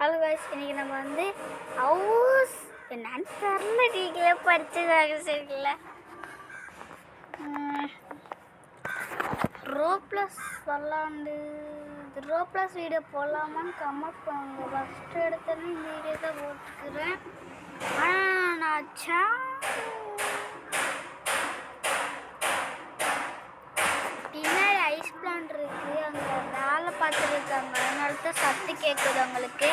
Hello guys, இன்றைக்கி நம்ம வந்து ஹவுஸ் என்னன்னு தெரில, நீங்களே படிச்சதாக சரிங்கள. ரோப்ளஸ் விளாண்டு ரோப்ளஸ் வீடியோ போடலாமான்னு கமெண்ட் பண்ணுங்க. ஃபஸ்ட்டு எடுத்தோன்னே இந்த வீடியோ தான் போட்டுக்கிறேன். ஆனால் நான் பின்னாடி ஐஸ் பிளான்ட் இருக்குது, அங்கே வேலை பார்த்துருக்காங்க. அதனால தான் சத்து கேட்குது. அவங்களுக்கு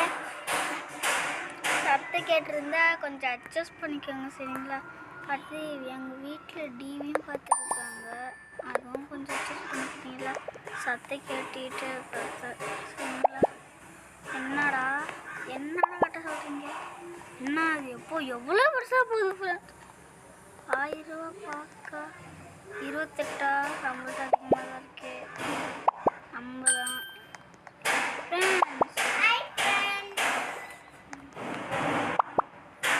சத்து கேட்டிருந்தா கொஞ்சம் அட்ஜஸ்ட் பண்ணிக்கோங்க சரிங்களா. அடுத்து எங்கள் வீட்டில் டிவியும் பார்த்துருக்காங்க, அதுவும் கொஞ்சம் அட்ஜஸ்ட் பண்ணிக்கிட்டீங்களா. சத்தை கேட்டுக்கிட்டு சரிங்களா. என்னடா கட்ட சொல்கிறீங்க? என்ன அது எவ்வளோ பெருசாக போகுது ஃப்ரெண்ட்ஸ்? 1000 ரூபா பார்க்க 28 50 அதிகமாக தான் இருக்கு. 50 தான்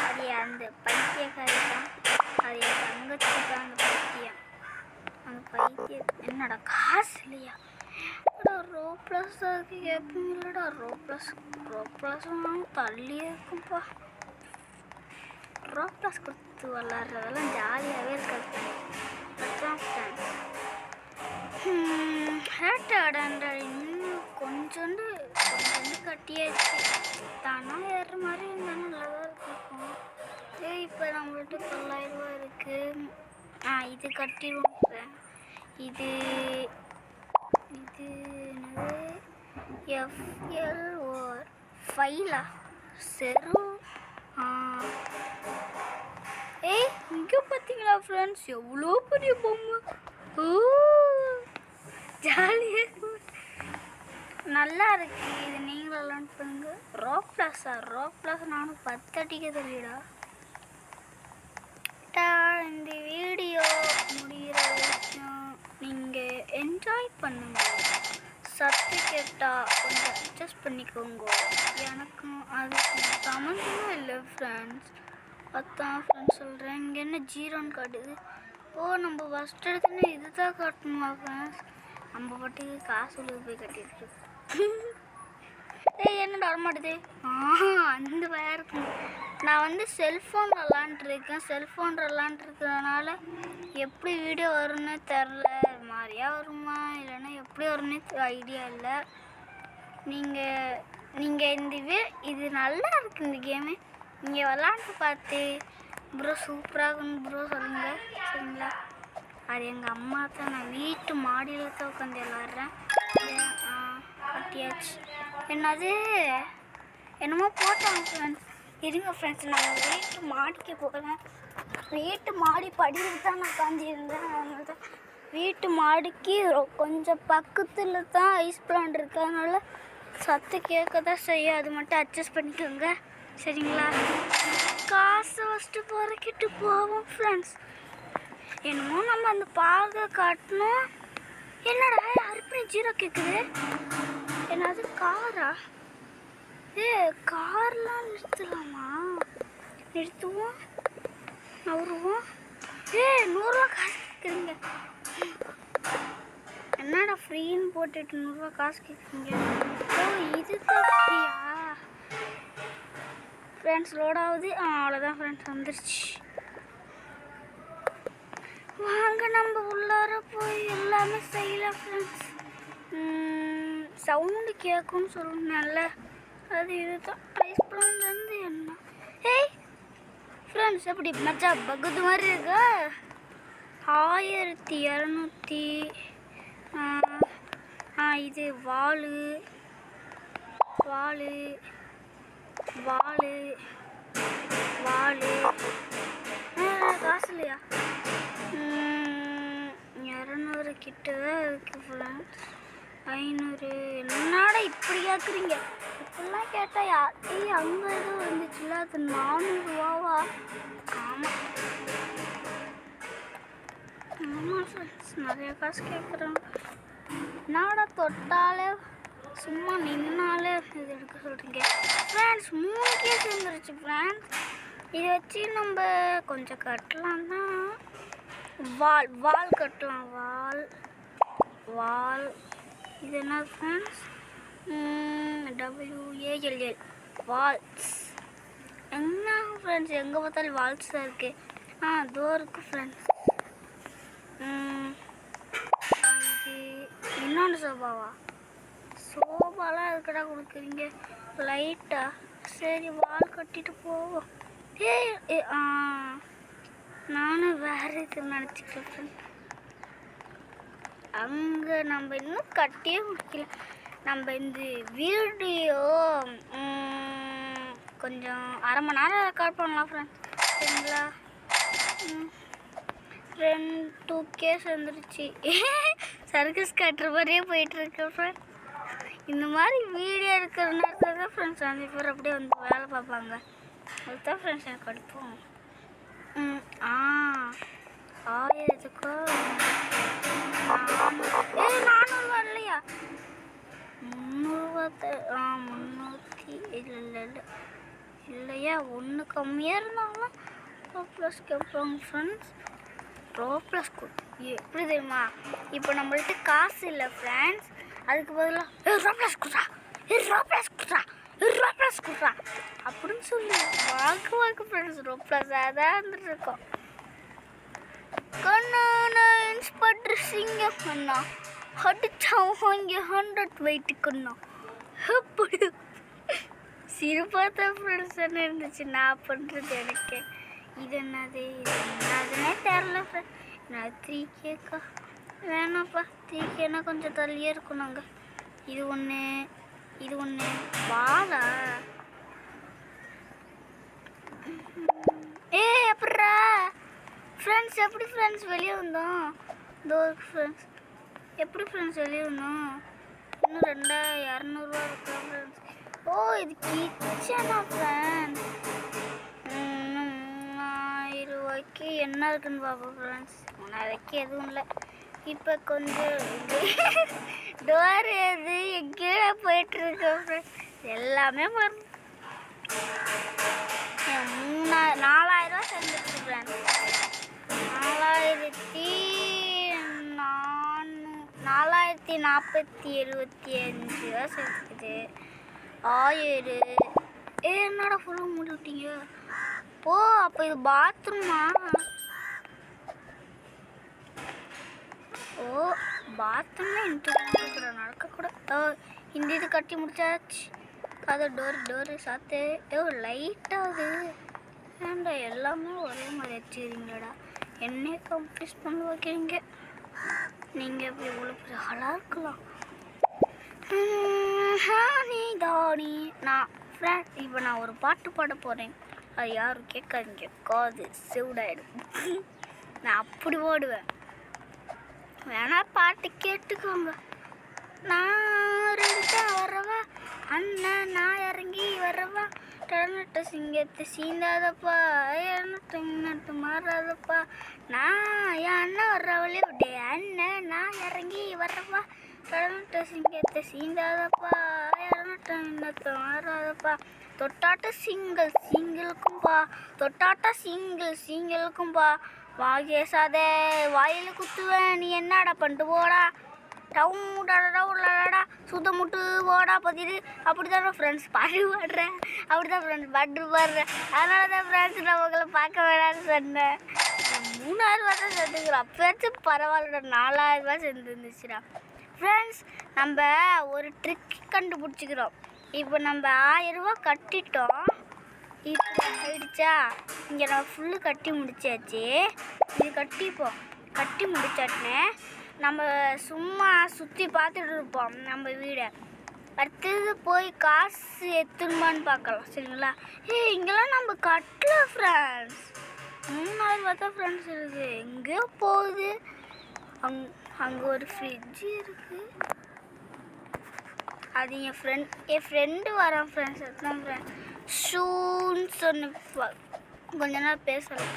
அது அந்த பைத்தியக்காரி தான், அது என் தங்கச்சி தான். அந்த பைத்தியம் என்னடா காசு இல்லையா? ரோப்ளஸ் தான் இருக்கு கேட்பீங்க. இல்லைடா ரோப்ளஸ் தள்ளியே இருக்கும்ப்பா. ரோப்ளஸ் கொடுத்து விளாட்றதெல்லாம் ஜாலியாகவே இருக்காது. இன்னும் கொஞ்சோண்டு கட்டியாச்சு. தானா ஏறுற மாதிரி இருந்தாலும் நல்லா தான் இருக்கும். இப்போ நம்மள்ட்ட 900 ரூபா இருக்குது. இது கட்டிடுவோம். இது என்னது FL ஃபைலா செரு. இங்கே பார்த்தீங்களா ஃப்ரெண்ட்ஸ், எவ்வளோ பெரிய பொம்மை. ஜாலியாக நல்லா இருக்கு. இது நீங்களும் விளாண்டு பண்ணுங்க. ரோப்ளஸ் நானும் 10 அடிக்க தெரியடா. இந்த வீடியோ முடிகிற வரைக்கும் நீங்கள் என்ஜாய் பண்ணுங்க. சத்து கேட்டால் கொஞ்சம் அட்ஜஸ்ட் பண்ணிக்கோங்க. எனக்கும் அதுக்கும் சம்மந்தமும் இல்லை ஃப்ரெண்ட்ஸ். அதான் ஃப்ரெண்ட்ஸ் சொல்கிறேன். இங்கே என்ன 0ன்னு காட்டுது? நம்ம ஃபஸ்ட் எடுத்துன்னு இது தான் காட்டணுமா ஃப்ரெண்ட்ஸ்? நம்ம பாட்டுக்கு காசு போய் கட்டிட்டு என்னடா வரமாட்டுது. அந்த வேறு நான் வந்து செல்ஃபோன் விளாண்டுருக்கேன். செல்ஃபோன் விளாண்டுருக்கிறதுனால எப்படி வீடியோ வரும்னு தெரில. மாதிரியா வருமா இல்லைன்னா எப்படி வரும்னு ஐடியா இல்லை. நீங்கள் இது நல்லா இருக்குது இந்த கேமு. நீங்கள் விளாண்டு பார்த்து ப்ரோ சூப்பராக இருக்குன்னு ப்ரோ சொல்லுங்கள் சரிங்களா. அது எங்கள் அம்மா தான். நான் வீட்டு மாடியில் தான் உட்காந்து விளாட்றேன். கட்டியாச்சு. என்னமோ போட்டாங்க ஃப்ரெண்ட்ஸ். இருங்க ஃப்ரெண்ட்ஸ், நான் வீட்டு மாடிக்கு போகிறேன். வீட்டு மாடி படியில் தான் நான் உட்காந்துருந்தேன். அதனால தான் வீட்டு மாடிக்கு கொஞ்சம் பக்கத்தில் தான் ஐஸ் பிளான்ட் இருக்குது. அதனால சத்து கேட்க தான் செய்யும். அது மட்டும் அட்ஜஸ்ட் பண்ணிக்கோங்க சரிங்களா. காசு ஃபஸ்ட்டு பொறுக்கிட்டு போவோம் ஃப்ரெண்ட்ஸ். என்னமோ நம்ம அந்த பார்க்க காட்டணும். என்னடா அறுப்பணி 0 கேட்குது? என்னது காரா? கார்லாம் நிறுத்தலாமா? நிறுத்துவோம், நவருவோம். 100 ரூபா காசு கேட்குறீங்க. என்னடா ஃப்ரீன்னு போட்டுட்டு 100 ரூபா காசு கேட்குறீங்க? இது தப்பியா ஃப்ரெண்ட்ஸ்? லோடாகுது. அவ்வளோதான் ஃப்ரெண்ட்ஸ், வந்துருச்சு. வாங்க நம்ம உள்ளார போய் எல்லாமே செய்யலாம் ஃப்ரெண்ட்ஸ். சவுண்டு கேட்கும்னு சொல்லணும்ல, அது இதுதான். ஐஸ் பிளான்லேருந்து என்ன ஃப்ரெண்ட்ஸ் எப்படி மச்சா பகுது மாதிரி இருக்கா? 1200. இது வாலு காசு இல்லையா? 200 கிட்ட தான் இருக்குது ஃப்ரெண்ட்ஸ். 500. என்னடா இப்படி கேட்குறீங்க? இப்படிலாம் கேட்டால் அங்கே எதுவும் வந்துச்சுல, அது 400 ரூபாவா? ஆமாம் ஃப்ரெண்ட்ஸ், நிறைய காசு கேட்குறாங்க. என்னடா தொட்டாலே சும்மா நின்னாலே இது எடுக்க சொல்கிறீங்க ஃப்ரெண்ட்ஸ். 3 கேஸ் வந்துருச்சு ஃப்ரெண்ட்ஸ். இதை வச்சு நம்ம கொஞ்சம் கட்டலாம் தான். வால் கட்டலாம். வால் இது என்ன ஃப்ரெண்ட்ஸ்? WALL walls. என்ன ஃப்ரெண்ட்ஸ் எங்கே பார்த்தாலும் வால்ஸ் தான் இருக்குது. அதோ இருக்குது ஃப்ரெண்ட்ஸ். அது இன்னொன்று சோபாவா? சோபாலாம் எதுக்கடா கொடுக்குறீங்க? லைட்டா? சரி வால் கட்டிட்டு போவோம். நானும் வேறு இது நினச்சிக்கிறேன் ஃப்ரெண்ட். அங்கே நம்ம இன்னும் கட்டியே முடிக்கல. நம்ம இந்த வீடியோ கொஞ்சம் அரை மணி நேரம் ரெக்கார்ட் பண்ணலாம் ஃப்ரெண்ட்ஸ். சரிங்களா? 2K வந்துருச்சு. சர்க்கஸ் கட்டுற மாதிரியே போயிட்டுருக்கேன் ஃப்ரெண்ட்ஸ். இந்த மாதிரி வீடியோ இருக்கிற நேரத்தில் தான் ஃப்ரெண்ட்ஸ் அந்த பேர் அப்படியே வந்து வேலை பார்ப்பாங்க. அதுதான் ஃப்ரெண்ட்ஸ் எனக்கு அடுப்போம். 1000க்கோ 400 வரலையா? 300 இல்லையா? ஒன்று கம்மியாக இருந்தாலும் ++ கேட்பாங்க ஃப்ரெண்ட்ஸ். ++ எப்படி தெரியுமா? இப்போ நம்மள்ட்ட காசு இல்லை ஃப்ரெண்ட்ஸ். அதுக்கு பதிலாக ++ குட்றா அப்படின்னு சொல்லி வாக்கு ஃப்ரெண்ட்ஸ் ++ தான் இருந்துருக்கோம். கண்ணா இன்ஸ்பெக்டர் சிங்கம் அண்ணா அடிச்சாவும் இங்கே 100 வெயிட்டு கண்ணா எப்படி சிறுபாத்தா ஃப்ரெண்ட்ஸ் என்ன இருந்துச்சு நான் பண்ணுறது. எனக்கு இது என்னதுன்னே தெரில ஃப்ரெண்ட். நான் 3Kக்கா வேணாப்பா. 3Kனா கொஞ்சம் தள்ளியே இருக்கும். நாங்கள் இது ஒன்று வாழா. எப்பட்றா ஃப்ரெண்ட்ஸ்? எப்படி ஃப்ரெண்ட்ஸ் வெளியே வந்தோம்? இதோ ஃப்ரெண்ட்ஸ் எப்படி ஃப்ரெண்ட்ஸ் வெளியே வந்தோம்? இன்னும் 200 இருக்கா ஃப்ரெண்ட்ஸ்? இது கிச்சனா ஃப்ரெண்ட்ஸ்? 3000 என்ன இருக்குன்னு பார்ப்போம் ஃப்ரெண்ட்ஸ். 3000 எதுவும் இல்லை. இப்போ கொஞ்சம் டோர் எது எங்கேயோ போயிட்டுருக்கோம் ஃப்ரெண்ட்ஸ். எல்லாமே 4000 சேர்ந்துருக்கு ஃப்ரெண்ட்ஸ். 4047 சேர்த்துக்குது. 1000 என்னடா ஃபுல்லாக மூடி விட்டீங்க? அப்போ இது பாத்ரூமா? பாத்ரூம்ல இன்ட்டு நடக்கக்கூடாது. இந்த இது கட்டி முடிச்சாச்சு. அது டோரு சாத்து. லைட்டாகுது. ஏன்டா எல்லாமே ஒரே மாதிரி வச்சுக்கிறீங்களடா? என்னையே கம்ப்ளீட் பண்ண வைக்கிறீங்க. நீங்கள் எப்படி இவ்வளோ பெரிய ஆளாக இருக்கலாம்? தானி நான் ஃப்ரெண்ட் இப்போ நான் ஒரு பாட்டு பாட போகிறேன். அது யாரும் கேட்காதீங்க, காது செவிடாயிடும். நான் அப்படி ஓடுவேன். வேணா பாட்டு கேட்டுக்கோங்க. நான் வரவா அண்ணன், நான் இறங்கி வரவா. டனட்ட சிங்கத்தை சீந்தாதப்பா, நட்டு மாறாதப்பா. நான் என் அண்ணன் வர்றவளே விட்டே அண்ணன், நான் இறங்கி வரவா. டனட்ட சிங்கத்தை சீந்தாதப்பா, நட்டு மாறாதப்பா. தொட்டாட்ட சிங்களுக்கும்பா, தொட்டாட்ட சிங்களுக்கும்பா. வாகேசாதே வாயில் குத்துவேன், நீ என்னடா பண்ணிட்டு போடா. டவுடாடா சுத்த முட்டு போடா பதிரு. அப்படி தான் ஃப்ரெண்ட்ஸ் பாட்டு பாடுறேன். அப்படி தான் ஃப்ரெண்ட்ஸ் பாட்டு பாடுறேன். அதனால தான் ஃப்ரெண்ட்ஸ் நான் உங்களை பார்க்க வேணாம்னு சொன்னேன். 3000 தான் சேர்ந்துக்கிறோம். அப்போயாச்சும் பரவாயில்லடா. 4000 சேர்ந்துருந்துச்சுடா ஃப்ரெண்ட்ஸ். நம்ம ஒரு ட்ரிக் கண்டுபிடிச்சிக்கிறோம். இப்போ நம்ம 1000 கட்டிட்டோம். இப்போ ஆயிடுச்சா? இங்கே நம்ம ஃபுல்லு கட்டி முடிச்சாச்சு. இது கட்டி முடிச்சாட்டுன்னு நம்ம சும்மா சுற்றி பார்த்துட்டு இருப்போம் நம்ம வீடை. அடுத்தது போய் காசு எத்துணுமான்னு பார்க்கலாம். சரிங்களா? இங்கெல்லாம் நம்ம கட்டல ஃப்ரெண்ட்ஸ். 3000 தான் ஃப்ரெண்ட்ஸ் இருக்குது. எங்கேயோ போகுது. அங்கே ஒரு ஃப்ரிட்ஜு இருக்குது. அது என் ஃப்ரெண்டு வரான் ஃப்ரெண்ட்ஸ். அதுதான் ஃப்ரெண்ட்ஸ் ஷூன்னு சொன்ன கொஞ்ச நேரம் பேசலாம்.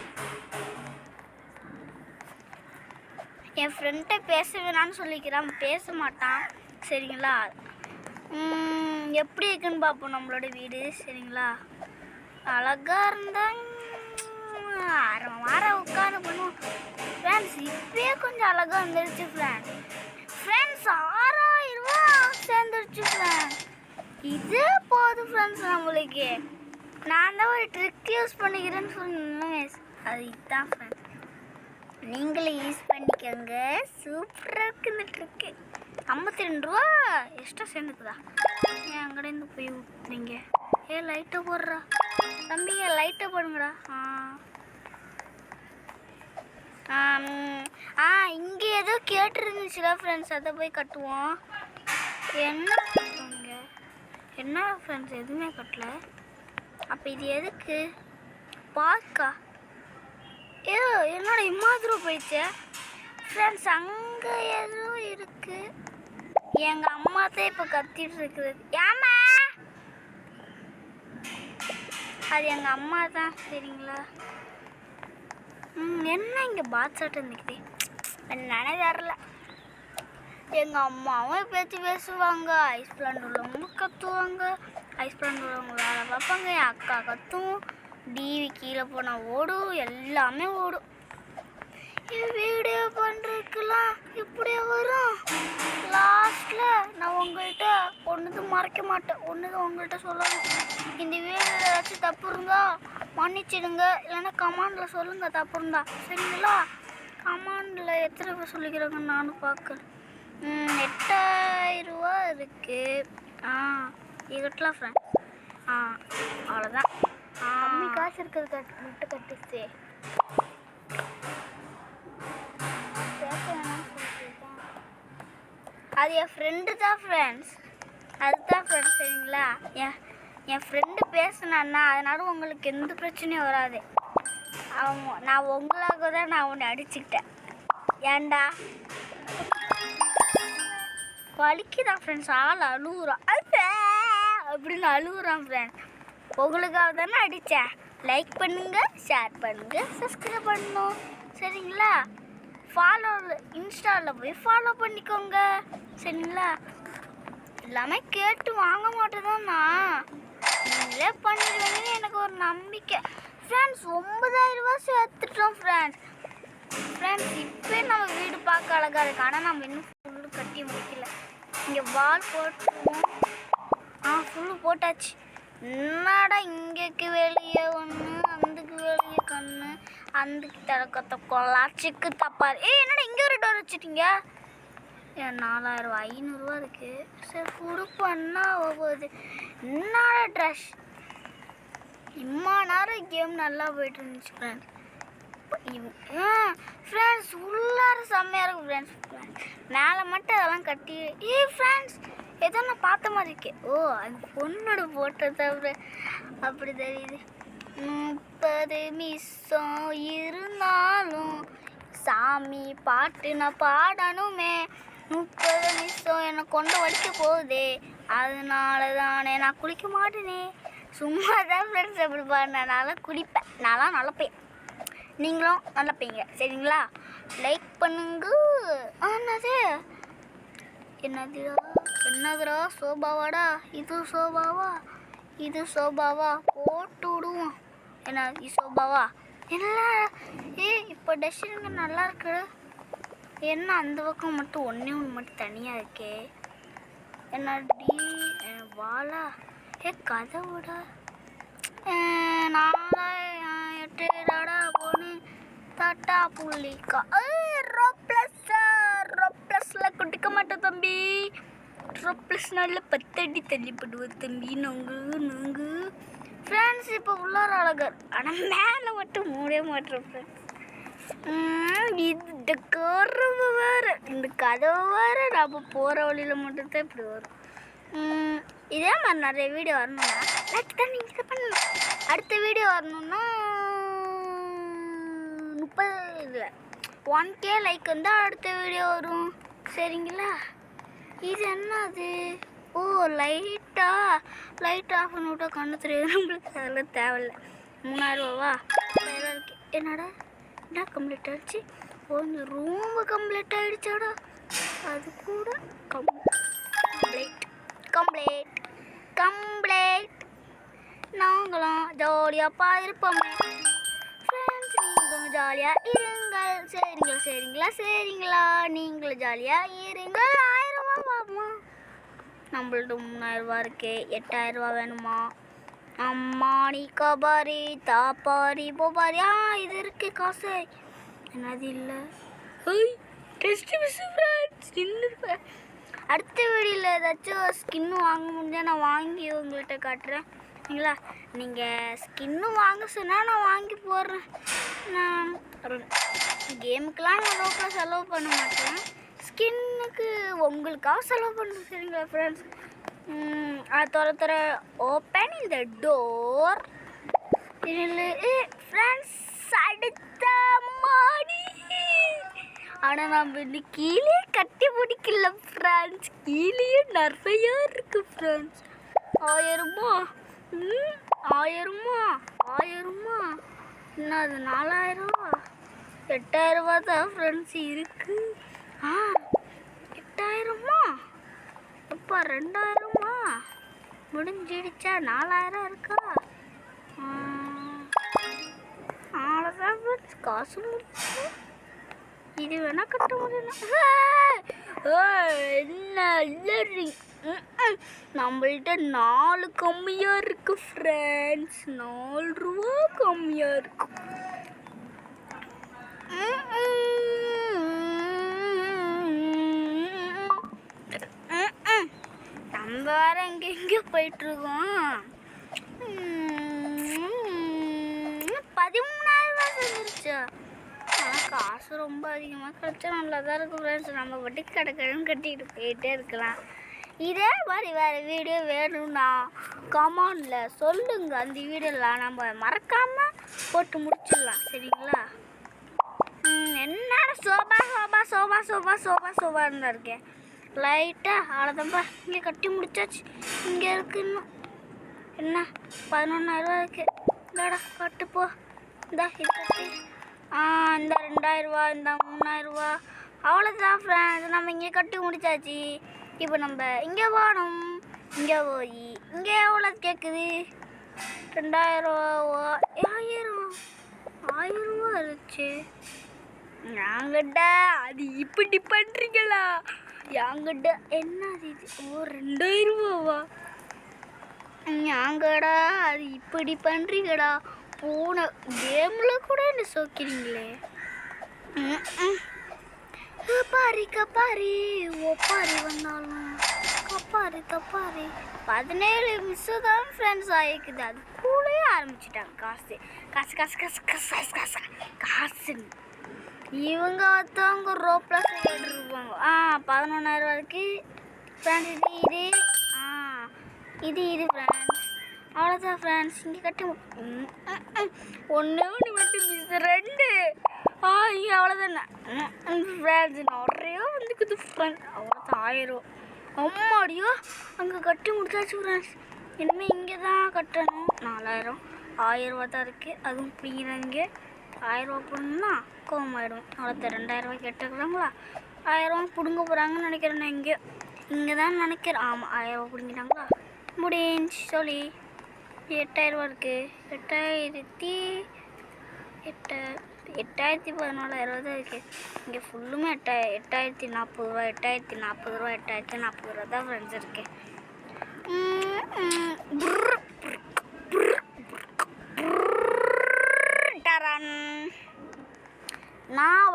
என் ஃப்ரெண்ட்டை பேச வேணான்னு சொல்லிக்கிறான், பேச மாட்டான். சரிங்களா? எப்படி இருக்குன்னு பார்ப்போம் நம்மளோட வீடு. சரிங்களா? அழகாக இருந்தால் அரை வாரம் உட்காந்து பண்ணுவோம் ஃப்ரெண்ட்ஸ். இப்பயே கொஞ்சம் அழகாக வந்துருச்சு ஃப்ரெண்ட்ஸ். 6000 சேர்ந்துருச்சு ஃப்ரெண்ட்ஸ். இதே போதும் ஃப்ரெண்ட்ஸ் நம்மளுக்கு. நான் தான் ஒரு ட்ரிக் யூஸ் பண்ணிக்கிறேன்னு சொன்னேன். அது இதுதான் ஃப்ரெண்ட்ஸ், நீங்களும் யூஸ் பண்ணிக்கோங்க. சூப்பராக இருக்குது இந்த ட்ரிக்கு. 52 ரூபா எக்ஸ்ட்ரா சேர்ந்துக்குதா? ஏன் அங்கடேருந்து போய் விட்டுறீங்க? லைட்டை போடுறா தம்பிங்க, லைட்டை போடுங்கடா. இங்கே ஏதோ கேட்டுருந்துச்சுல ஃப்ரெண்ட்ஸ், அதை போய் கட்டுவோம். என்ன ஃப்ரெண்ட்ஸ் எதுவுமே கட்டல. அப்போ இது எதுக்கு? பார்க்கா என்னோட இம்மாதிரம் போயிடுச்சு ஃப்ரெண்ட்ஸ். அங்கே ஏதோ இருக்கு. எங்கள் அம்மா தான் இப்போ கத்திட்டு இருக்குது. ஏமா அது எங்கள் அம்மா தான், சரிங்களா? என்ன இங்கே பாத் சாட்டை நிற்குது? என்னன்னே தெரில. எங்கள் அம்மாவும் பேசுவாங்க, ஐஸ் பிளான்ட் உள்ளவங்க கத்துவாங்க, ஐஸ் பிளான்ட் உள்ளவங்க வேலை பார்ப்பாங்க. என் அக்கா கத்தும், டிவி கீழே போனால் ஓடும், எல்லாமே ஓடும். வீடியோ பண்ணுறதுக்கெல்லாம் இப்படியே வரும். லாஸ்ட்டில் நான் உங்கள்கிட்ட ஒன்றுது மறைக்க மாட்டேன், ஒன்றுது உங்கள்கிட்ட சொல்லணும். இந்த வீடியோவில் ஏதாச்சும் தப்பு இருந்தால் மன்னிச்சிடுங்க, இல்லைன்னா கமாண்டில் சொல்லுங்கள் தப்பு இருந்தா, சரிங்களா? கமாண்டில் எத்தனை பேர் சொல்லிக்கிறாங்கன்னு நானும் பார்க்குறேன். 8000 ரூபா இருக்குது. இருக்கட்டலாம் ஃப்ரெண்ட். அவ்வளோதான். கம்மி காசு இருக்கிறது மட்டும் கட்டுச்சு. அது என் ஃப்ரெண்டு தான் ஃப்ரெண்ட்ஸ், அதுதான் ஃப்ரெண்ட்ஸ், சரிங்களா? என் ஃப்ரெண்டு பேசினான்னா அதனால உங்களுக்கு எந்த பிரச்சனையும் வராது. நான் உங்களாக தான் நான் உன்னை அடிச்சுக்கிட்டேன். ஏண்டா வலிக்குதான் ஃப்ரெண்ட்ஸ், ஆள் அழுகுறான் அப்படின்னு அழுகுறான் ஃப்ரெண்ட்ஸ். உங்களுக்காக தானே அடித்தேன். லைக் பண்ணுங்கள், ஷேர் பண்ணுங்கள், சப்ஸ்கிரைப் பண்ணணும், சரிங்களா? இன்ஸ்டாவில் போய் ஃபாலோ பண்ணிக்கோங்க, சரிங்களா? எல்லாமே கேட்டு வாங்க மாட்டேதாண்ணா, நீங்களே பண்ணிடுவீங்கன்னு எனக்கு ஒரு நம்பிக்கை ஃப்ரெண்ட்ஸ். 9000 ரூபா சேர்த்துட்டோம் ஃப்ரெண்ட்ஸ். இப்போ நம்ம வீடு பார்க்க அழகாக இருக்கு, ஆனால் நம்ம இன்னும் ஃபுல்லு கட்டி முடிக்கல. இங்கே வால் போட்டுருவோம். ஃபுல்லு போட்டாச்சு. என்னடா இங்கேக்கு வெளியே ஒன்று, அந்துக்கு வெளியே கண்ணு, அந்துக்கு திறக்கத்த கொள்ளாச்சிக்கு தப்பாரு. என்னடா இங்கே ஒரு டோர் வச்சுட்டீங்க? 4000 500 இருக்குது. சரி கொடுப்பண்ணா போகுது. என்னடா ட்ரெஸ் இம்மா நேரம் கேம் நல்லா போயிட்டு இருந்துச்சு ஃப்ரெண்ட்ஸ். ஃப்ரெண்ட்ஸ் உள்ளார செம்மையாக இருக்கும் ஃப்ரெண்ட்ஸ். மேலே மட்டும் அதெல்லாம் கட்டி ஃப்ரெண்ட்ஸ் ஏதோ நான் பார்த்த மாதிரி இருக்கேன். அந்த பொண்ணோட போட்டோ தவிர அப்படி தெரியுது. 30 நிமிஷம் இருந்தாலும் சாமி பாட்டு நான் பாடணுமே. 30 நிமிஷம் என்னை கொண்டு வலிக்க போகுதே, அதனால தானே நான் குளிக்க மாட்டேனே. சும்மா தான் ஃப்ரெண்ட்ஸ் எப்படி பாருங்க, நல்லா குளிப்பேன், நான்லாம் நல்ல பையன், நீங்களும் நல்ல பையங்க, சரிங்களா? லைக் பண்ணுங்க. என்னதுடா சோபாவாடா? இது சோபாவா? இது சோபாவா? போட்டு விடுவோம். என்ன இது சோபாவா? என்ன இப்போ டெஸ்டிங்க நல்லா இருக்கு. என்ன அந்த பக்கம் மட்டும் ஒன்று மட்டும் தனியாக இருக்கே? என்ன வாழா? கதவுடா. 4 8 பொண்ணு தட்டா புள்ளிக்கா. ரோப்ளஸில் குட்டிக்க மாட்டோம் தம்பி. ரோப்ளஸ்னால 10 அடி தள்ளிப்படுவோம் தம்பி. நொங்கு ஃப்ரெண்ட்ஸ். இப்போ உள்ளார அழகர், ஆனால் மேலே மட்டும் மூடவே மாட்டோம் ஃப்ரெண்ட்ஸ். இந்த கதவு வேறு, இந்த கதவு வேறு நம்ம போகிற வழியில் மட்டும்தான் இப்படி வரும். இதே மாதிரி நிறைய வீடியோ வரணும்னா லைக் தான் நீங்கள் இதை பண்ணணும். அடுத்த வீடியோ வரணும்னா 1K லைக் வந்தால் அடுத்த வீடியோ வரும், சரிங்களா? இது என்னது? லைட் ஆஃப் பண்ணி விட்டா கண்ணு தெரியாது நம்மளுக்கு, அதெல்லாம் தேவையில்லை. 3000 ரூபாவா? இருக்கு. என்னடா என்ன கம்ப்ளீட் ஆகிடுச்சு? இந்த ரூமு கம்ப்ளீட் ஆகிடுச்சாடா? அது கூட கம்ப்ளீட். நாங்களும் ஜாலியாப்பா இருப்போமே ஃப்ரெண்ட்ஸ். நீங்களும் ஜாலியாக இருங்கள், சரிங்களா? நீங்களும் ஜாலியாக இருங்கள். 1000 ரூபா வாமா, நம்மள்ட்ட 3000 இருக்கு. 8000 வேணுமா? அம்மாடி கபாரி தாப்பாரி போபாரி. இது இருக்கு காசு. என்னது இல்லை? Test skin. அடுத்த வீடியோவில் ஏதாச்சும் ஸ்கின்னு வாங்க முடிஞ்சால் நான் வாங்கி உங்கள்கிட்ட காட்டுறேன். சரிங்களா? நீங்கள் ஸ்கின்னு வாங்க சொன்னால் நான் வாங்கி போடுறேன். நான் கேமுக்கெலாம் நான் ரோக்காக செலவு பண்ண மாட்டேன். ஸ்கின்னுக்கு உங்களுக்காக செலவு பண்ணுறேன். சரிங்களா ஃப்ரெண்ட்ஸ்? அது தர ஓப்பன் இந்த டோர். ஃப்ரெண்ட்ஸ் அடுத்த மாடி. ஆனால் நம்ம இன்னும் கீழே கட்டி பிடிக்கல ஃப்ரெண்ட்ஸ். கீழேயே நிறையா இருக்கு ஃப்ரெண்ட்ஸ். 1000மா? 1000மா? இன்னும் அது 4000 8000 தான் ஃப்ரெண்ட்ஸ் இருக்கு. 8000மா? அப்பா 2000மா? முடிஞ்சிடுச்சா? 4000 இருக்கா? அவ்வளோதான் ஃப்ரெண்ட்ஸ். காசு முடிச்சு இது வேணா கட்ட முடியல. என்ன நம்மள்கிட்ட 4 கம்மியாக இருக்கு ஃப்ரெண்ட்ஸ். 4 ரூபா கம்மியாக இருக்கு. நம்ம வேற எங்கெங்கேயோ போயிட்டுருக்கோம். 13,000 வந்துருச்சா? காசு ரொம்ப அதிகமாக கிடச்சா நல்லா தான் இருக்கும் ஃப்ரெண்ட்ஸ். நம்ம வட்டிக்கு கடைக்கணும் கட்டிக்கிட்டு போயிட்டே இருக்கலாம். இதே மாதிரி வேறு வீடியோ வேணும்னா கமெண்டில் சொல்லுங்கள். அந்த வீடியோலாம் நம்ம மறக்காமல் போட்டு முடிச்சிடலாம். சரிங்களா? என்னடா சோபான்னு இருக்கேன். லைட்டாக அவ்வளோதான்ப்பா. இங்கே கட்டி முடிச்சாச்சு. இங்கே இருக்கு இன்னும் என்ன 11,000 இருக்குது. இந்தாடா கட்டுப்போ. இந்தா இது கட்டி. இந்த 2000, இந்த 3000. அவ்வளோதான் ஃப்ரெண்ட்ஸ். நம்ம இங்கே கட்டி முடிச்சாச்சு. இப்போ நம்ம இங்கே போகணும். இங்கே போய் இங்கே எவ்வளோ கேட்குது? 2000. 1000 இருந்துச்சு. நாங்கள்கிட்ட அது இப்படி பண்ணுறீங்களா? என்கிட்ட என்ன அது இது? 2000வா? நாங்கடா அது இப்படி பண்ணுறீங்கடா. போன கேமில் கூட என்ன சோக்கிறீங்களே. கப்பாரி ஒப்பாரி வந்தாலும் கப்பாரி 17 மிஸ்ஸு தான் ஃப்ரெண்ட்ஸ் ஆகிக்குது. அது கூடயே ஆரம்பிச்சிட்டாங்க காசுன்னு. இவங்க ஒருத்தவங்க ரோப்ளஸ் கேட்டுருப்பாங்க. 11,000 வரைக்கும் ஃப்ரெண்ட்ஸ். இது ஃப்ரெண்ட்ஸ். அவ்வளோதான் ஃப்ரெண்ட்ஸ். இங்கே கட்டி ஒன்று மட்டும் மிஸ் 2. இங்கே அவ்வளோதானே ஃப்ரெண்ட்ஸ். நிறையா வந்துக்குது ஃப்ரெண்ட்ஸ். அவ்வளோதான் 1000. அம்மாடியோ அங்கே கட்டி முடிச்சாச்சு ஃப்ரெண்ட்ஸ். இனிமேல் இங்கே தான் கட்டணும். 4000. 1000 தான் இருக்குது. அதுவும் பிடிக்கிறாங்க. 1000 பிடுங்கன்னா கோவமாயிடும். அவ்வளோதான் 2000 கேட்டுக்கிறாங்களா? 1000 பிடுங்க போகிறாங்கன்னு நினைக்கிறேன். நான் இங்கே தான் நினைக்கிறேன். ஆமாம் 1000 பிடிங்கிட்டாங்களா? முடிஞ்சு சொல்லி 8000 இருக்குது. 8,14,000 தான் இருக்குது. இங்கே ஃபுல்லுமே 8,040 ரூபா 8,040 ரூபா 8,040 ரூபா தான் ஃப்ரெண்ட்ஸ் இருக்குது. நான்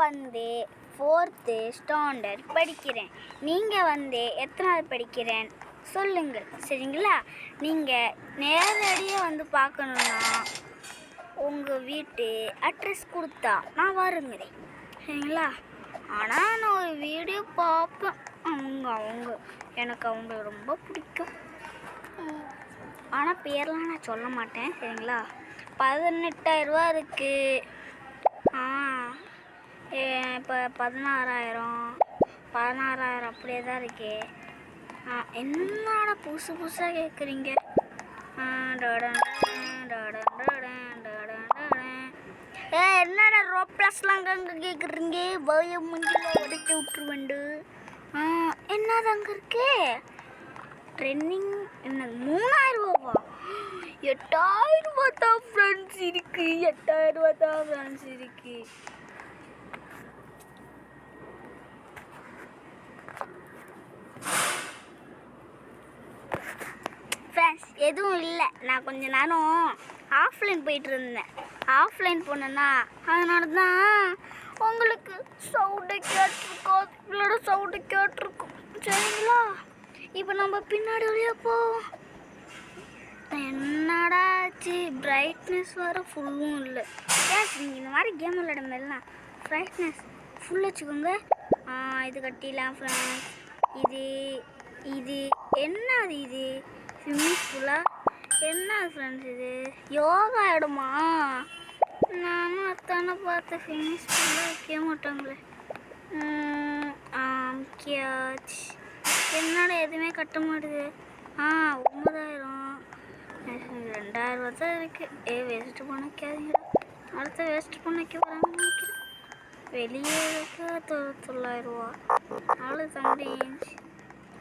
4th ஸ்டாண்டர்ட் படிக்கிறேன். நீங்கள் எத்தனாவது படிக்கிறேன் சொல்லுங்கள். சரிங்களா? நீங்கள் நேரடியாக பார்க்கணுன்னா உங்கள் வீட்டு அட்ரஸ் கொடுத்தா நான் வருங்கிறேன். சரிங்களா? ஆனால் நான் ஒரு வீடியோ பார்ப்பேன். எனக்கு அவங்க ரொம்ப பிடிக்கும். ஆனால் பேர்லாம் நான் சொல்ல மாட்டேன். சரிங்களா? 18,000 இருக்குது. இப்போ 16,000 அப்படியே தான் இருக்கே. என்னோட புதுசாக கேட்குறீங்க? என்னடா ரோப்ளஸ்லாம் அங்கே கேட்குறீங்க? வய முஞ்சில் உடைச்சி விட்டுருவேண்டு. என்னது அங்கே இருக்கே? ட்ரெண்டிங் என்ன 3,000 ரூபாவா? 8,000 ரூபா தான் ஃப்ரெண்ட்ஸ் இருக்குது. 8,000 ரூபா தான் ஃப்ரெண்ட்ஸ் இருக்குது. ஃப்ரெண்ட்ஸ் எதுவும் இல்லை. நான் கொஞ்ச நேரம் ஆஃப்லைன் போயிட்டு இருந்தேன். ஆஃப்லைன் போனேன்னா அதனால தான் உங்களுக்கு சவுண்டு கேட்டிருக்கோம். இவளோட சவுண்டு கேட்டிருக்கும். சரிங்களா? இப்போ நம்ம பின்னாடி வழியா போவோம். என்னடாச்சு பிரைட்னஸ் வர ஃபுல்லும் இல்லை. ஏன் நீங்கள் இந்த மாதிரி கேம் விளையாடும் போதெல்லாம் பிரைட்னஸ் ஃபுல் வச்சுக்கோங்க. இது கட்டிடலாம் ஃப்ரெண்ட்ஸ். இது என்னது? இது ஸ்விம்மிங் பூலா? என்ன ஃப்ரெண்ட்ஸ் இது? யோகா இடமா? நானும் அத்தானே பார்த்தேன். ஸ்விம்மிங் பூலாக வைக்க மாட்டாங்களே. கேட்ச் என்னோட எதுவுமே கட்ட மாட்டுது. 9,000 2,000 தான் இருக்குது. வேஸ்ட்டு பண்ண வைக்காதீங்களா? அடுத்த வேஸ்ட்டு பண்ண வைக்க போகிறாங்கன்னு நினைக்கிறேன். வெளியே இருக்க 9,000 ரூபா. அவ்வளோ தம்பி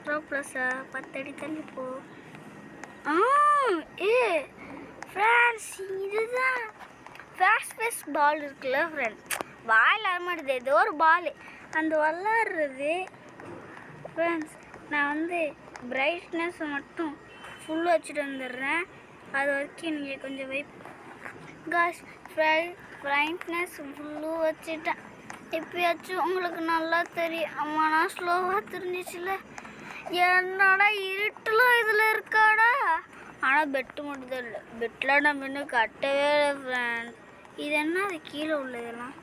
+10 அடி தள்ளி போ. ஃப்ரெண்ட்ஸ் இதுதான் ஃபேஸ் பால் இருக்குல்ல ஃப்ரெண்ட்ஸ். வாயில் அறமாட்டுது ஏதோ ஒரு பால் அந்த விளாட்றது. ஃப்ரெண்ட்ஸ் நான் வந்து பிரைட்னஸ் மட்டும் ஃபுல் வச்சுட்டு வந்துடுறேன். அது வரைக்கும் நீங்கள் கொஞ்சம் காஸ் பிரைட்னஸ் ஃபுல்லு வச்சுட்டேன். எப்பயாச்சும் உங்களுக்கு நல்லா தெரியும். அம்மா நான் ஸ்லோவாக தெரிஞ்சிச்சுல. என்னோட இருட்டில் இதில் இருக்காடா. ஆனால் பெட்டு மட்டும் தான் இல்லை. பெட்டில் நம்ம இன்னும் கட்டவே இல்லை ஃப்ரெண்ட்ஸ். இது என்ன அது கீழே உள்ளதெல்லாம்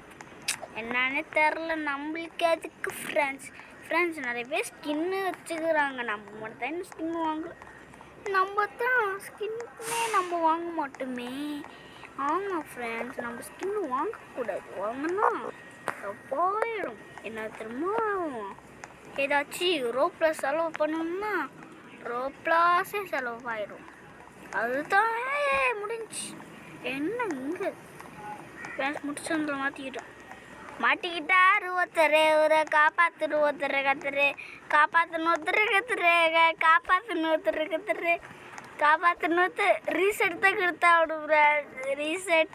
என்னன்னு தெரில நம்மளுக்கு. அதுக்கு ஃப்ரெண்ட்ஸ் நிறைய பேர் ஸ்கின்னு வச்சுக்கிறாங்க. நம்ம மட்டும் தான் இன்னும் ஸ்கின் வாங்கலாம். நம்ம தான் ஸ்கின்னே நம்ம வாங்க மாட்டோமே. ஆமாம் ஃப்ரெண்ட்ஸ் நம்ம ஸ்கின்னு வாங்கக்கூடாது. வாங்கினா போயிடும். என்ன திரும்ப ஏதாச்சும் ரோப்ளஸ் செலவு பண்ணோம்னா ரோப்ளாஸே செலவாயிடும். அதுதான் முடிஞ்சு. என்ன இங்கே ஃப்ரெண்ட்ஸ் முடிச்சு வந்து மாட்டிக்கிட்டா ஒருத்தர் ஒரு காப்பாற்றுன்னு ஒருத்தர் கத்துரு. காப்பாற்றுன்னு ஒருத்தர் கத்துரு. காப்பாற்றுன்னு ஒருத்தர் கத்துரு. காப்பாற்றுன்னு ஒருத்தர் ரீசெட் தான் கொடுத்தா விடுற. ரீசெட்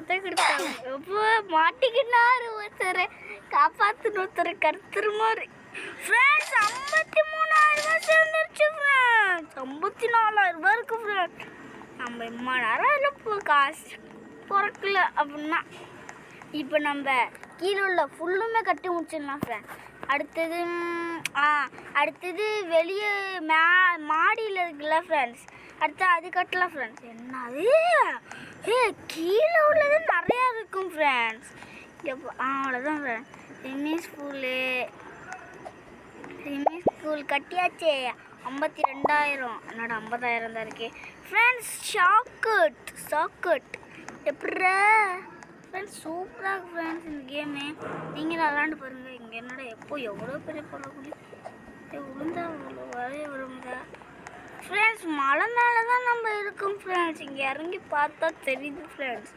தான் கொடுத்தாங்க. எப்போ மாட்டிக்கிட்டாரு ஒருத்தர் காப்பாற்றுன்னு ஒருத்தர் கத்துரு மாதிரி. ஃப்ரெண்ட்ஸ் 53,000 சேர்ந்துருச்சு ஃப்ரெண்ட்ஸ். 54,000 இருக்கு ஃப்ரெண்ட்ஸ். நம்ம இம்மா நேரம் இல்லை காசு பிறக்கல அப்படின்னா இப்போ நம்ம கீழே உள்ள ஃபுல்லுமே கட்டி முடிச்சிடலாம் ஃப்ரெண்ட்ஸ். அடுத்தது வெளியே மாடியில் இருக்குல்ல ஃப்ரெண்ட்ஸ். அடுத்து அது கட்டலாம் ஃப்ரெண்ட்ஸ். என்னது கீழே உள்ளது நிறையா இருக்கும் ஃப்ரெண்ட்ஸ். அவ்வளோதான் ஃப்ரெண்ட்ஸ். Swimming school கட்டியாச்சே. 52,000 என்னோட 50,000 தான் இருக்கு ஃப்ரெண்ட்ஸ். சாக்கெட் எப்படா ஃப்ரெண்ட்ஸ் சூப்பராக இருக்குது ஃப்ரெண்ட்ஸ் இந்த கேமு. நீங்களும் விளாண்டு பாருங்கள். இங்கே என்னடா எவ்வளோ பெரிய பழக்குடி விழுந்தா அவ்வளோ வரைய விழுந்தா ஃப்ரெண்ட்ஸ். மலை மேலே தான் நம்ம இருக்கோம் ஃப்ரெண்ட்ஸ். இங்கே இறங்கி பார்த்தா தெரியுது ஃப்ரெண்ட்ஸ்.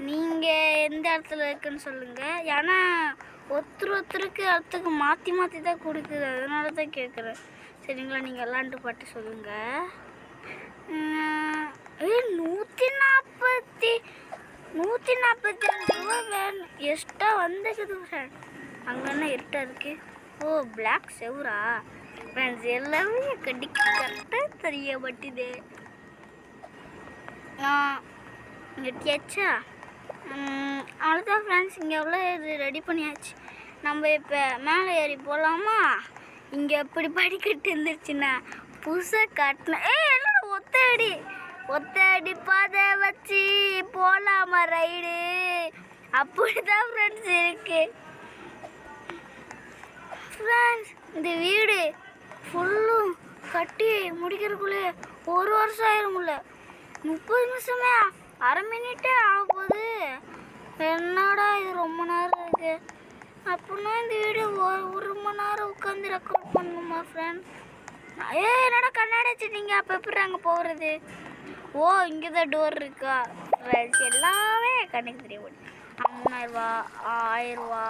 நீங்கள் எந்த இடத்துல இருக்குன்னு சொல்லுங்கள். ஏன்னா ஒருத்தருக்கு இடத்துக்கு மாற்றி தான் கொடுக்குது. அதனால தான் கேட்குறேன். சரிங்களா? நீங்கள் விளாண்டு பாட்டு சொல்லுங்கள். 145 ரூபா வேணும். Extra வந்துக்குது friend. அங்கன்னா இருட்டாக இருக்குது. பிளாக் செவரா ஃப்ரெண்ட்ஸ்? எல்லாமே கடிக்க கரெக்டாக தெரிய மாட்டேது. கட்டியாச்சா? அவ்வளோதான் ஃப்ரெண்ட்ஸ். இங்கே எவ்வளோ இது ரெடி பண்ணியாச்சு. நம்ம இப்போ மேலே ஏறி போகலாமா? இங்கே எப்படி படிக்கட்டு இருந்துச்சுன்னா புதுசாக காட்டினேன். என்னோட ஒத்தடி பாதை வச்சு போகலாமா ரைடு? அப்படிதான் ஃப்ரெண்ட்ஸ் இருக்கு ஃப்ரெண்ட்ஸ். இந்த வீடு ஃபுல்லும் கட்டி முடிக்கிறதுக்குள்ளே 1 வருஷம் ஆயிரும்ல. 30 நிமிஷமே அரை மினிட்டே ஆகும்போது என்னடா இது ரொம்ப நேரம் இருக்கு. அப்படின்னா இந்த வீடியோ 1 மணி நேரம் உட்காந்து ரெக்கார்ட் பண்ணணுமா ஃப்ரெண்ட்ஸ்? என்னடா கண்ணாடி வச்சுட்டீங்க. அப்போ எப்படி அங்கே போகிறது? இங்கே தான் டோர் இருக்கா ஃப்ரெண்ட்ஸ்? எல்லாமே கண்ணுக்கு தெரிய போகுது. 3,000 ரூபா 1,000 ரூபா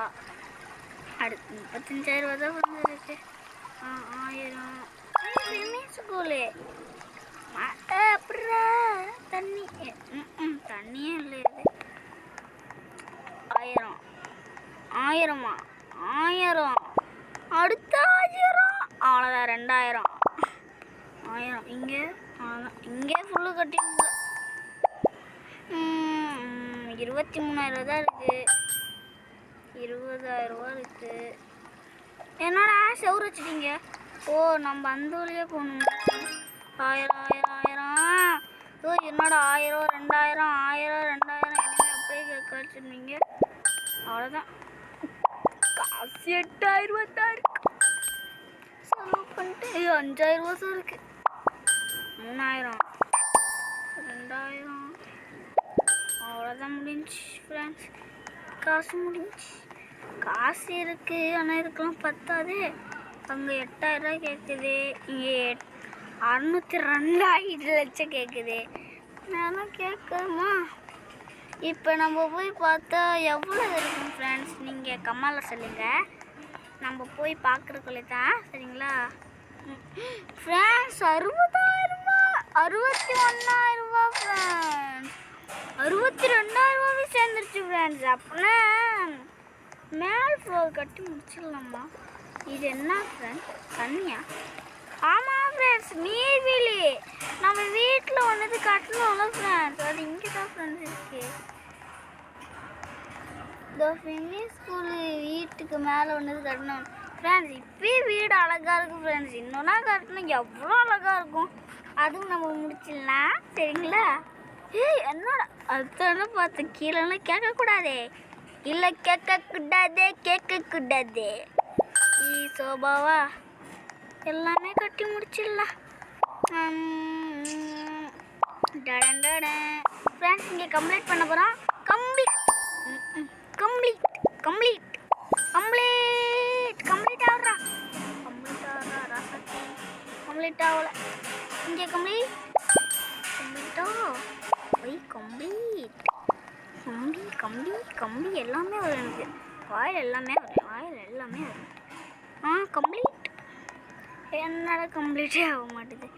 அடுத்து 35,000 ரூபா தான் வந்துருக்கு. 1000 ஸ்கூலு அப்படியா? தண்ணியே இல்லை. இது 1000 1000 அடுத்த 1000 அவ்வளோதான். 2,000 1000 இங்கே இங்கே ஃபுல்லு கட்டிடுங்க. 23,000 தான் இருக்குது. 20,000 ரூபா இருக்குது. என்னடா செவுறு வச்சுட்டீங்க? ஓ நம்ம அந்த வழியே போகணும். 1000 ஓ என்னடா 1000 2000 1000 2000 என்ன அப்படியே கேட்க வச்சுருந்தீங்க. அவ்வளோதான். காசு 8000 ரூபா தான் இருக்கு. செலவு பண்ணிட்டு 5000 ரூபா தான் இருக்குது. 3000 2000 அவ்வளோதான் முடிஞ்சு ஃப்ரெண்ட்ஸ். காசு முடிஞ்சு. காசு இருக்குது ஆனால் இதுக்கெல்லாம் பத்தாது. அங்கே 8000 ரூபாய் கேட்குது. இங்கே 602 லட்சம் கேட்குது. நானும் கேட்குமா? இப்போ நம்ம போய் பார்த்தா எவ்வளோ இருக்கும் ஃப்ரெண்ட்ஸ்? நீங்கள் கம்மாவில் சொல்லுங்கள். நம்ம போய் பார்க்குறக்குள்ளே தான் சரிங்களா ஃப்ரெண்ட்ஸ். 60,000 ரூபா 61,000 ரூபா ஃப்ரெண்ட்ஸ். 62,000 ரூபாவே சேர்ந்துருச்சு ஃப்ரெண்ட்ஸ். அப்படின்னா மேல் ஃப்ளோர் கட்டி முடிச்சிடலாமா? இது என்ன ஃப்ரெண்ட்ஸ்? தண்ணியா? ஆமாம் ஃப்ரெண்ட்ஸ், நீர்வீழி. நம்ம வீட்டில் ஒன்று கட்டணும்ல ஃப்ரெண்ட்ஸ். அது இங்கே தான் ஃப்ரெண்ட்ஸ் இருக்கு. இந்த ஃபினிஷ் ஸ்கூலு வீட்டுக்கு மேலே ஒன்று கட்டணும் ஃப்ரெண்ட்ஸ். இப்போயே வீடு அழகாக இருக்குது ஃப்ரெண்ட்ஸ். இன்னொன்னா கட்டணும் எவ்வளோ அழகாக இருக்கும். அதுவும் நம்ம முடிச்சிடலாம் சரிங்களா? என்னோட அதுதானே பார்த்து கீழே கேட்கக்கூடாதே. இல்லை கேட்கக்கூடாதே. சோபாவா எல்லாமே கட்டி முடிச்சிடலாம். ஃப்ரெண்ட்ஸ் இங்கே கம்ப்ளீட் பண்ண போகிறோம். கம்ப்ளீட் ஆகுறா ராசாத்தி. கம்ப்ளீட் ஆகல. இங்கே கம்ப்ளீட்டா கம்பி எல்லாமே வரும் எனக்கு. வாயில் எல்லாமே வரும். கம்ப்ளீட். என்னடா கம்ப்ளீட்டே ஆக மாட்டுது.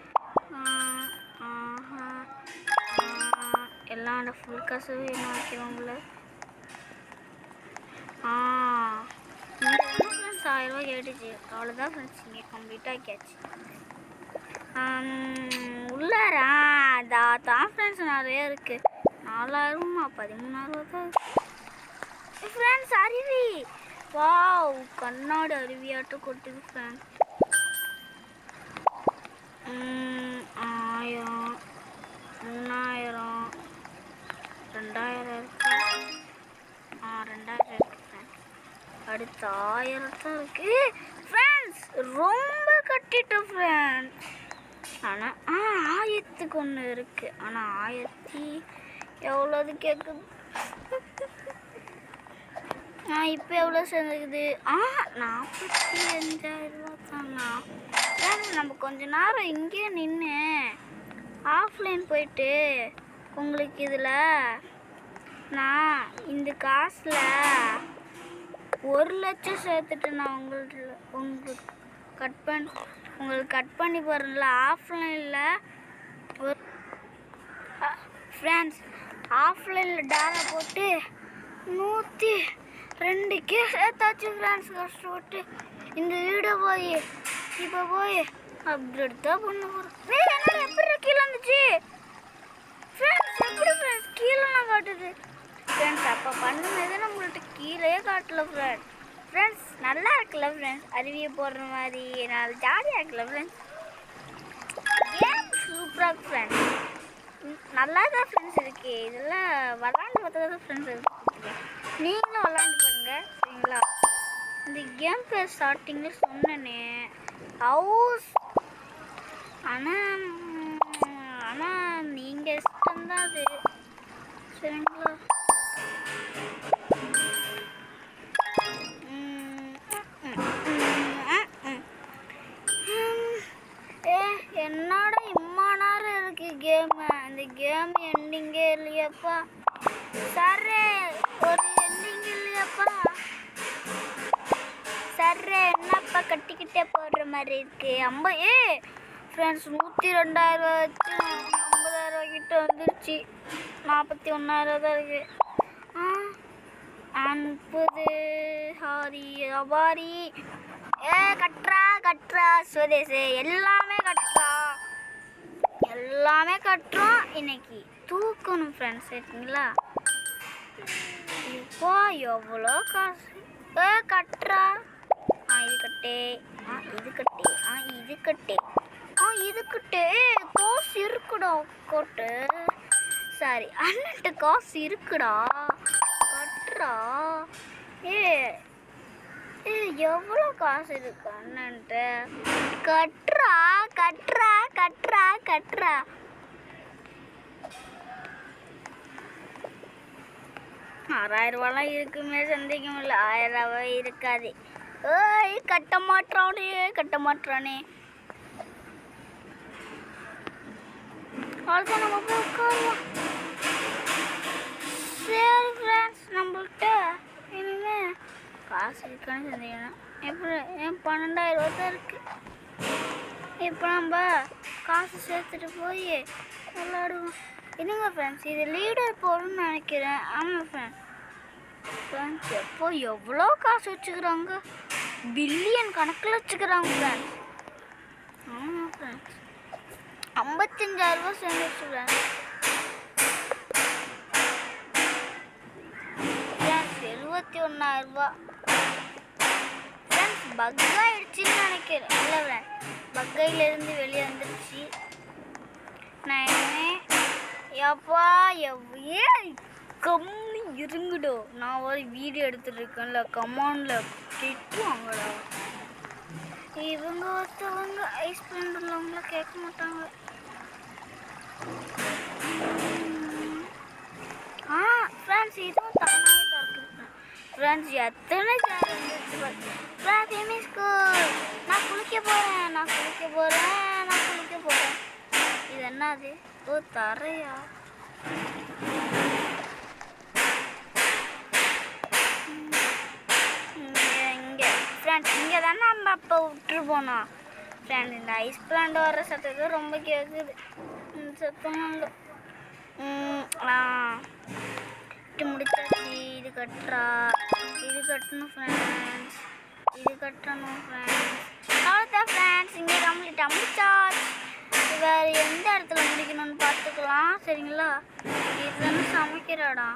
எல்லாம் ஃபுல் காசு என்ன வைக்கிறோம்ல. ஃப்ரெண்ட்ஸ் 1000 ரூபா கேட்டுச்சு. அவ்வளோதான் ஃப்ரெண்ட்ஸ். இங்கே கம்ப்ளீட்டாக ஆக்கியாச்சு. உள்ளாரா தான் ஃப்ரெண்ட்ஸ் நிறைய இருக்குது. 4000 13,000 ரூபா தான் இருக்குது ஃப்ரெண்ட்ஸ். அருவி வாவ், கண்ணாடி அருவியாட்டம் கொட்டுது ஃப்ரெண்ட்ஸ். 1000 3000 2000 இருக்கு. 2000 இருக்கு ஃப்ரெண்ட்ஸ். அடுத்து 1000 தான் இருக்கு ஃப்ரெண்ட்ஸ். ரொம்ப கட்டிட்டோம் ஃப்ரெண்ட்ஸ். ஆனால் 1000க்கு ஒன்று இருக்குது. ஆனால் 1000 எவ்வளோது கேட்குது. இப்போ எவ்வளோ சேர்ந்துருக்குது? 45,000 ரூபா தானா? நம்ம கொஞ்ச நேரம் இங்கே நின்று ஆஃப்லைன் போயிட்டு உங்களுக்கு இதில் நான் இந்த காசில் 1 லட்சம் சேர்த்துட்டு நான் உங்களுக்கு கட் பண்ணி போகிறேன்ல ஆஃப்லைனில். ஃப்ரெண்ட்ஸ் ஆஃப்லைனில் டாலா போட்டு 102K சேர்த்தாச்சு ஃப்ரெண்ட்ஸ். கஷ்டப்பட்டு இந்த வீடை இப்போ போய் அப்கிரேட் தான் பண்ண போகிறோம். என்னோட எப்படி கீழே வந்துச்சு ஃப்ரெண்ட்ஸ்? எப்படி ஃப்ரெண்ட்ஸ் கீழேலாம் காட்டுது ஃப்ரெண்ட்ஸ்? அப்போ பண்ணும்போது நம்மள்ட்ட கீழே காட்டல ஃப்ரெண்ட்ஸ். நல்லா இருக்குல்ல ஃப்ரெண்ட்ஸ்? அருவியை போடுற மாதிரி நான் ஜாலியாக இருக்குல்ல ஃப்ரெண்ட்ஸ்? கேம் சூப்பராக இருக்கு ஃப்ரெண்ட்ஸ். நல்லா தான் ஃப்ரெண்ட்ஸ் இருக்குது. இதெல்லாம் விளாண்டு பார்த்தா தான் ஃப்ரெண்ட்ஸ் இருக்குது. நீங்களும் விளாண்டு பாருங்க சரிங்களா? இந்த கேம் பேர் ஸ்டார்டிங்கில் சொன்னேனே ஹவுஸ். ஆனால் நீங்கள் இஷ்டம்தான் அது சரிங்களா? என்னோட இம்மா நேரம் இருக்குது கேமு. அந்த கேம் எண்டிங்கே இல்லையாப்பா. சரே ஒரு எண்டிங் இல்லையாப்பா. சரே என்னப்பா கட்டிக்கிட்டே போடுற மாதிரி இருக்கு. ஃப்ரெண்ட்ஸ் 102,000 வச்சு 50,000 கிட்ட வந்துருச்சு. 41,000 தான் இருக்குது. 30 அபாரி கட்டுறா சுதேசு எல்லாமே கட்டுறா. எல்லாமே கட்டுறோம். இன்னைக்கு தூக்கணும் ஃப்ரெண்ட்ஸ், சரிங்களா? இப்போ எவ்வளோ காசு கட்டுறா? இது கட்டே, இது கட்டே, இது கட்டே, இது கட்டே. காசு இருக்குடா கோட்டு. சாரி, அண்ணன்ட்ட காசு இருக்குடா. கட்டுறா. எவ்வளோ காசு இருக்கு அண்ணன்ட்ட? கட்டுறா கட்டுறா கட்டுறா கட்டுறா. ₹6000 இருக்குமே, சந்தேகம் இல்லை. 1000 இருக்காது. கட்ட மாட்டானே, கட்ட மாட்டானே. அவ்வளோதான், நம்ம போய் உட்காருவோம். சரி ஃப்ரெண்ட்ஸ், நம்மள்கிட்ட இனிமே காசு இருக்கான்னு சந்தேகம். எப்படி 12,000 தான் இருக்கு. இப்போ நம்ம காசு சேர்த்துட்டு போய் விளாடுவோம். என்னங்க ஃப்ரெண்ட்ஸ், இது லீடர் போகணும்னு நினைக்கிறேன். ஆமாம் ஃப்ரெண்ட்ஸ், எப்போ எவ்வளோ காசு வச்சுக்கிறாங்க? பில்லியன் கணக்கில் வச்சுக்கிறாங்க ஃப்ரெண்ட்ஸ். ஆமாம் ஃப்ரெண்ட்ஸ், 55,000 சேர்ந்து வச்சுக்கிறாங்க ஃப்ரெண்ட்ஸ். 71,000 ஃப்ரெண்ட்ஸ். பக்காயிடுச்சுன்னு நினைக்கிறேன். இல்லை ஃப்ரெண்ட்ஸ், பக்கையிலேருந்து வெளியே வந்துடுச்சு. நான் என்ன எப்பா கம்மி இருங்குடோ. நான் ஒரு வீடியோ எடுத்துட்டு இருக்கேன்ல, கமாண்டில் திட்டுவாங்கடா. இவங்க ஒருத்தவங்க ஐஸ் பிளான் உள்ளவங்கள கேட்க மாட்டாங்க. ஃப்ரெண்ட்ஸ், இதுவும் தானாகவே திறக்குது ஃப்ரெண்ட்ஸ். எத்தனை சேர் வந்துச்சு ஃப்ரெண்ட்ஸ். நான் குளிக்க போகிறேன், நான் குளிக்க போகிறேன், நான் குளிக்க போகிறேன். இது என்னது? தரையா? இங்கே ஃப்ரெண்ட்ஸ், இங்கே தானே நம்ம அப்போ விட்டுரு போனோம் ஃப்ரெண்ட்ஸ். இந்த ஐஸ் பிளான்ட் வர்ற சத்தத்தை ரொம்ப கேட்குது. சத்தம் முடிச்சாச்சு. இது கட்டுறா, இது கட்டணும் ஃப்ரெண்ட்ஸ், இது கட்டணும் ஃப்ரெண்ட்ஸ். அவ்வளோதான் ஃப்ரெண்ட்ஸ், இங்கே கம்ப்ளீட் முடிச்சாச்சு. வேறு எந்த இடத்துல முடிக்கணும்னு பார்த்துக்கலாம், சரிங்களா? இதுதானே சமைக்கிறாடா.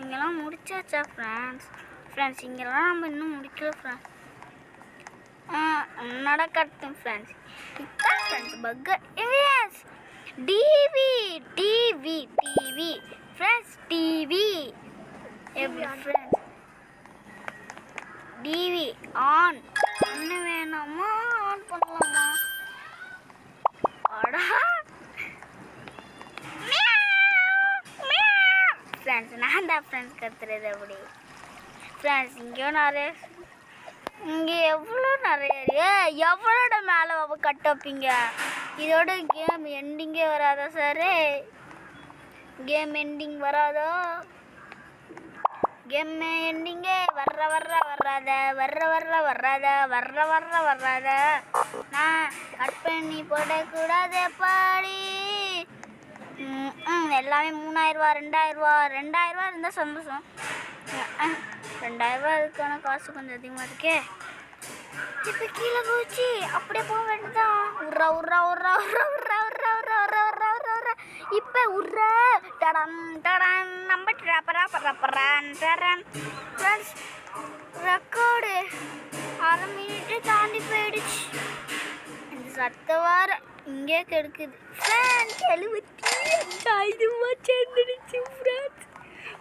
இங்கெல்லாம் முடிச்சாச்சா ஃப்ரெண்ட்ஸ்? ஃப்ரெண்ட்ஸ், இங்கெல்லாம் நம்ம இன்னும் முடிக்கல ஃப்ரெண்ட்ஸ். நடக்கட்டும் ஃப்ரெண்ட்ஸ். இதுதான் friends burger. Yes, TV TV TV friends. TV எப்படி ஃப்ரெண்ட்ஸ்? டிவி ஆன் பண்ண வேணாமா, ஆன் பண்ணலாமா? அடா ஃப்ரெண்ட்ஸ், நான் தான் ஃப்ரெண்ட்ஸ் கத்துறது. அப்படி ஃப்ரெண்ட்ஸ், இங்கேயும் நிறைய, இங்கே எவ்வளோ நிறைய எவ்வளோட மேலே கட் வைப்பீங்க? இதோட கேம் எண்டிங்கே வராதா சார்? கேம் எண்டிங் வராதா? கேம் எண்டிங்கே வர்றாத. நான் கட் பண்ணி போடக்கூடாது பாடி. எல்லாமே 3000 2000 இருந்தால் சந்தோஷம். 2000 இதுக்கான காசு கொஞ்சம் அதிகமாக இருக்கே. இப்போ கீழே போச்சு, அப்படியே போக வேண்டியதான். உர்றா உர்றா உர்றா உர்றா உர்றா உர்றா உர்றா உர்றா உர்றா உர்றா உர்றா. இப்போ உர்றா டடம் டடன் நம்ம டரன் ஃப்ரெண்ட்ஸ். ரெக்கார்டு 1/2 மினிட்டு தாண்டி போயிடுச்சு. இந்த சத்த வார இங்கே கெடுக்குது ஃப்ரெண்ட்ஸ். 75,000 சேர்ந்துடுச்சு ஃப்ரெண்ட்ஸ்.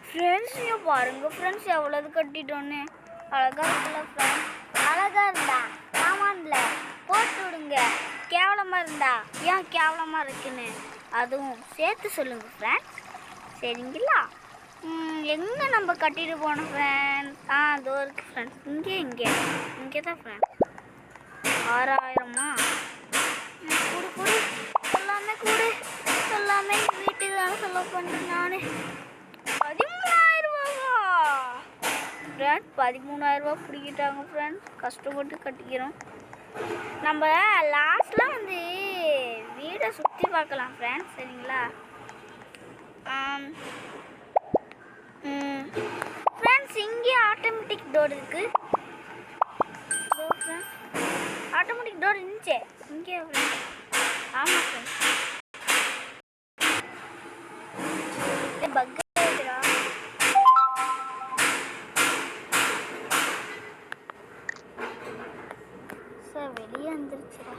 ஃப்ரெண்ட்ஸ், இங்கே பாருங்கள் ஃப்ரெண்ட்ஸ், எவ்வளோது கட்டிட்டோன்னு. அழகாக இருக்குல்ல ஃப்ரெண்ட்ஸ்? அழகாக இருந்தா ஆமாம்ல போட்டு விடுங்க. கேவலமாக இருந்தா ஏன் கேவலமாக இருக்குன்னு அதுவும் சேர்த்து சொல்லுங்கள் ஃப்ரெண்ட்ஸ், சரிங்களா? எங்கே நம்ம கட்டிட்டு போனோம் ஃப்ரெண்ட்ஸ்? அதோ இருக்குது ஃப்ரெண்ட்ஸ். இங்கே தான் ஃப்ரெண்ட்ஸ். 6000மா? கூடு எல்லாமே கூடு, எல்லாமே வீட்டுக்கு தானே செலவு பண்ணுறேன் நான். 13,000 ஃப்ரெண்ட்ஸ். 13,000 பிடிக்கிட்டாங்க ஃப்ரெண்ட்ஸ். கஷ்டப்பட்டு கட்டிக்கிறோம். நம்ம லாஸ்ட்டில் வந்து வீடை சுற்றி பார்க்கலாம் ஃப்ரெண்ட்ஸ், சரிங்களா? ஃப்ரெண்ட்ஸ், இங்கே ஆட்டோமேட்டிக் டோர் இருக்குது. ஆட்டோமேட்டிக் டோர் இருந்துச்சு இங்கே. ஆமாம் ஃப்ரெண்ட்ஸ். பக் ஆயிடுறா. சார் வெளியே வந்துருச்சுடா.